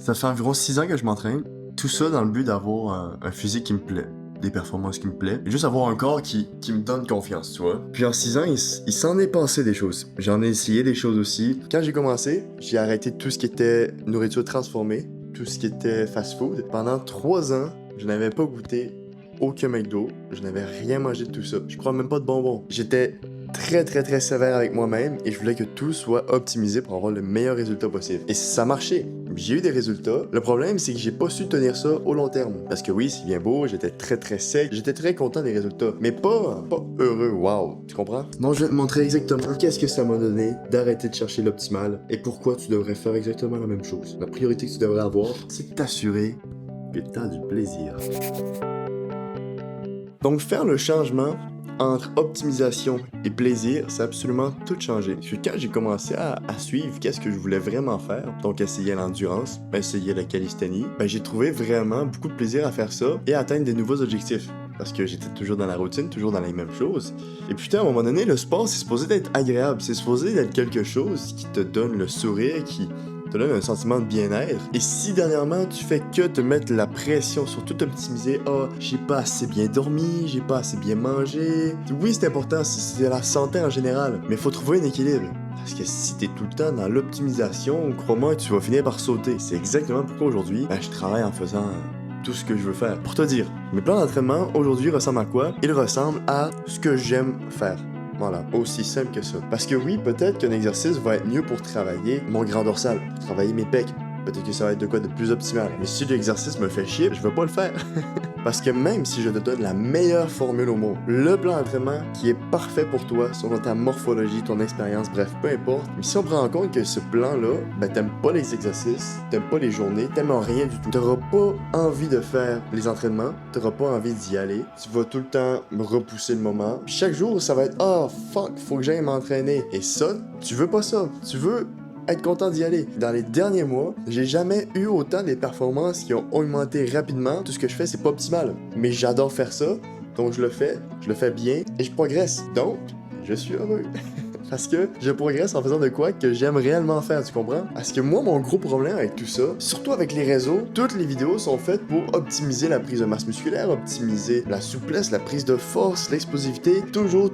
Ça fait environ 6 ans que je m'entraîne. Tout ça dans le but d'avoir un physique qui me plaît, des performances qui me plaît, et juste avoir un corps qui me donne confiance, tu vois. Puis en 6 ans, il s'en est passé des choses. J'en ai essayé des choses aussi. Quand j'ai commencé, j'ai arrêté tout ce qui était nourriture transformée, tout ce qui était fast-food. Pendant 3 ans, je n'avais pas goûté aucun McDo, je n'avais rien mangé de tout ça. Je crois même pas de bonbons. J'étais très sévère avec moi-même et je voulais que tout soit optimisé pour avoir le meilleur résultat possible. Et ça marchait. J'ai eu des résultats. Le problème, c'est que j'ai pas su tenir ça au long terme. Parce que oui, c'est bien beau, j'étais très sec, j'étais très content des résultats, mais pas heureux, wow, tu comprends? Non, je vais te montrer exactement qu'est-ce que ça m'a donné d'arrêter de chercher l'optimal et pourquoi tu devrais faire exactement la même chose. La priorité que tu devrais avoir, c'est de t'assurer que tu as du plaisir. Donc faire le changement entre optimisation et plaisir, ça a absolument tout changé. Parce que quand j'ai commencé à suivre qu'est-ce que je voulais vraiment faire, donc essayer l'endurance, essayer la calisthénie, j'ai trouvé vraiment beaucoup de plaisir à faire ça et à atteindre des nouveaux objectifs. Parce que j'étais toujours dans la routine, toujours dans les mêmes choses. Et putain, à un moment donné, le sport, c'est supposé d'être agréable. C'est supposé d'être quelque chose qui te donne le sourire, qui te donne un sentiment de bien-être. Et si dernièrement tu fais que te mettre la pression sur tout optimiser, j'ai pas assez bien dormi, j'ai pas assez bien mangé. Oui, c'est important, c'est la santé en général, mais faut trouver un équilibre. Parce que si t'es tout le temps dans l'optimisation, crois-moi que tu vas finir par sauter. C'est exactement pourquoi aujourd'hui, je travaille en faisant tout ce que je veux faire. Pour te dire, mes plans d'entraînement aujourd'hui ressemblent à quoi? Ils ressemblent à ce que j'aime faire. Voilà, aussi simple que ça. Parce que oui, peut-être qu'un exercice va être mieux pour travailler mon grand dorsal, pour travailler mes pecs. Peut-être que ça va être de quoi de plus optimal. Mais si l'exercice me fait chier, je vais pas le faire. Parce que même si je te donne la meilleure formule au monde, le plan d'entraînement qui est parfait pour toi, selon ta morphologie, ton expérience, bref, peu importe. Mais si on prend en compte que ce plan-là, t'aimes pas les exercices, t'aimes pas les journées, t'aimes rien du tout. T'auras pas envie de faire les entraînements, t'auras pas envie d'y aller. Tu vas tout le temps me repousser le moment. Puis chaque jour, ça va être « Oh, fuck, faut que j'aille m'entraîner. » Et ça, tu veux pas ça. Tu veux être content d'y aller. Dans les derniers mois, j'ai jamais eu autant des performances qui ont augmenté rapidement. Tout ce que je fais, c'est pas optimal. Mais j'adore faire ça, donc je le fais bien et je progresse. Donc, je suis heureux. Parce que je progresse en faisant de quoi que j'aime réellement faire, tu comprends? Parce que moi, mon gros problème avec tout ça, surtout avec les réseaux, toutes les vidéos sont faites pour optimiser la prise de masse musculaire, optimiser la souplesse, la prise de force, l'explosivité, toujours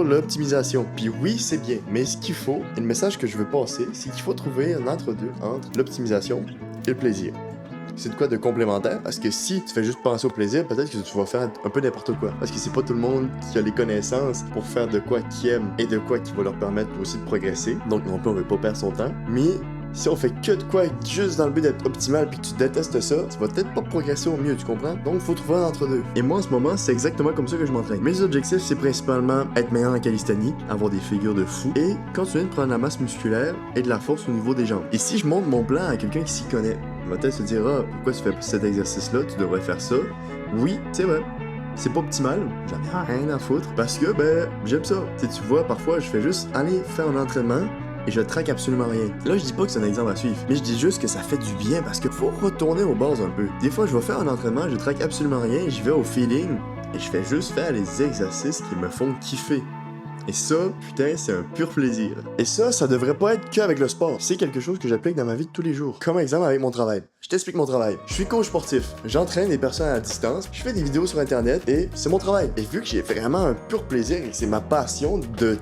l'optimisation. Puis oui, c'est bien, mais ce qu'il faut, et le message que je veux passer, c'est qu'il faut trouver un entre-deux entre l'optimisation et le plaisir. C'est de quoi de complémentaire, parce que si tu fais juste penser au plaisir, peut-être que tu vas faire un peu n'importe quoi. Parce que c'est pas tout le monde qui a les connaissances pour faire de quoi qu'ils aiment et de quoi qui va leur permettre aussi de progresser. Donc non plus, on veut pas perdre son temps. Mais si on fait que de quoi juste dans le but d'être optimal puis que tu détestes ça, tu vas peut-être pas progresser au mieux, tu comprends? Donc il faut trouver un entre-deux. Et moi en ce moment, c'est exactement comme ça que je m'entraîne. Mes objectifs, c'est principalement être meilleur en calisthénie, avoir des figures de fou et continuer de prendre la masse musculaire et de la force au niveau des jambes. Et si je montre mon plan à quelqu'un qui s'y connaît, il va peut-être se dire pourquoi tu fais cet exercice-là, tu devrais faire ça. Oui, c'est vrai. C'est pas optimal, j'en ai rien à foutre parce que j'aime ça. Tu vois, parfois je fais juste aller faire un entraînement et je traque absolument rien. Là, je dis pas que c'est un exemple à suivre, mais je dis juste que ça fait du bien parce qu'il faut retourner aux bases un peu. Des fois, je vais faire un entraînement, je traque absolument rien, j'y vais au feeling et je fais juste faire les exercices qui me font kiffer. Et ça, putain, c'est un pur plaisir. Et ça devrait pas être qu'avec le sport. C'est quelque chose que j'applique dans ma vie de tous les jours. Comme exemple avec mon travail. Je t'explique mon travail. Je suis coach sportif. J'entraîne des personnes à distance. Je fais des vidéos sur Internet et c'est mon travail. Et vu que j'ai vraiment un pur plaisir et que c'est ma passion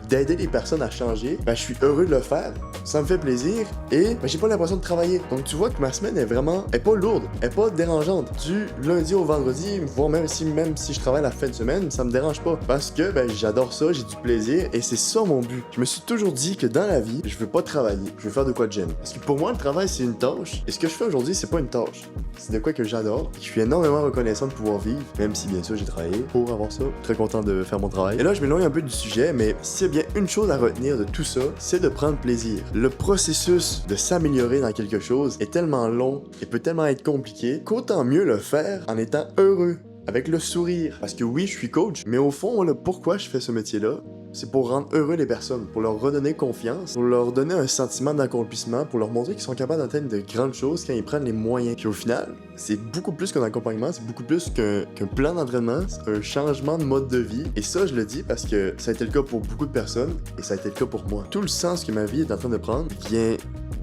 d'aider les personnes à changer, je suis heureux de le faire. Ça me fait plaisir et j'ai pas l'impression de travailler. Donc tu vois que ma semaine est pas lourde, elle est pas dérangeante. Du lundi au vendredi, voire même si je travaille la fin de semaine, ça me dérange pas. Parce que j'adore ça, j'ai du plaisir et c'est ça mon but. Je me suis toujours dit que dans la vie, je veux pas travailler, je veux faire de quoi de j'aime. Parce que pour moi, le travail c'est une tâche et ce que je fais aujourd'hui, c'est pas une tâche. C'est de quoi que j'adore. Je suis énormément reconnaissant de pouvoir vivre, même si bien sûr j'ai travaillé pour avoir ça. Très content de faire mon travail. Et là, je m'éloigne un peu du sujet, mais s'il y a bien une chose à retenir de tout ça, c'est de prendre plaisir. Le processus de s'améliorer dans quelque chose est tellement long et peut tellement être compliqué qu'autant mieux le faire en étant heureux, avec le sourire. Parce que oui, je suis coach, mais au fond, pourquoi je fais ce métier-là? C'est pour rendre heureux les personnes, pour leur redonner confiance, pour leur donner un sentiment d'accomplissement, pour leur montrer qu'ils sont capables d'atteindre de grandes choses quand ils prennent les moyens. Puis au final, c'est beaucoup plus qu'un accompagnement, c'est beaucoup plus qu'un plan d'entraînement, c'est un changement de mode de vie. Et ça, je le dis parce que ça a été le cas pour beaucoup de personnes et ça a été le cas pour moi. Tout le sens que ma vie est en train de prendre vient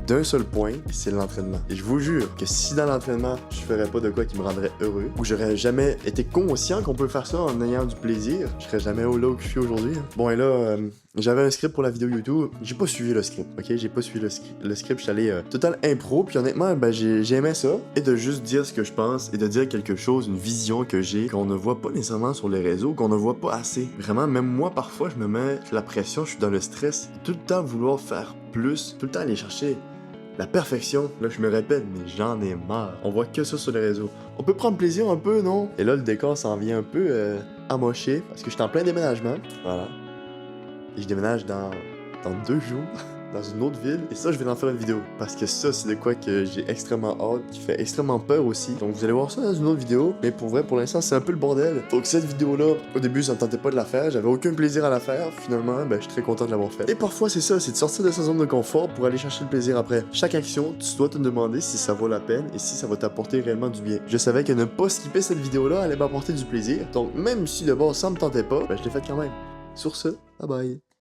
d'un seul point, c'est l'entraînement. Et je vous jure que si dans l'entraînement, je ferais pas de quoi qui me rendrait heureux, ou j'aurais jamais été conscient qu'on peut faire ça en ayant du plaisir, je serais jamais là où je suis aujourd'hui. Bon, et là, j'avais un script pour la vidéo YouTube, j'ai pas suivi le script, ok? J'ai pas suivi le script, je suis allé total impro, puis honnêtement, ben j'ai aimé ça, et de juste dire ce que je pense, et de dire quelque chose, une vision que j'ai, qu'on ne voit pas nécessairement sur les réseaux, qu'on ne voit pas assez. Vraiment, même moi, parfois, je me mets la pression, je suis dans le stress, tout le temps vouloir faire plus, tout le temps aller chercher la perfection. Là, je me répète, mais j'en ai marre. On voit que ça sur les réseaux. On peut prendre plaisir un peu, non? Et là, le décor s'en vient un peu amoché, parce que je suis en plein déménagement, voilà. Et je déménage dans 2 jours. Dans une autre ville, et ça, je vais en faire une vidéo. Parce que ça, c'est de quoi que j'ai extrêmement hâte, qui fait extrêmement peur aussi. Donc, vous allez voir ça dans une autre vidéo. Mais pour vrai, pour l'instant, c'est un peu le bordel. Donc, cette vidéo-là, au début, ça me tentait pas de la faire. J'avais aucun plaisir à la faire. Finalement, ben, je suis très content de l'avoir fait. Et parfois, c'est ça, c'est de sortir de sa zone de confort pour aller chercher le plaisir après. Chaque action, tu dois te demander si ça vaut la peine et si ça va t'apporter réellement du bien. Je savais que ne pas skipper cette vidéo-là allait m'apporter du plaisir. Donc, même si de base, ça me tentait pas, ben, je l'ai fait quand même. Sur ce, bye bye.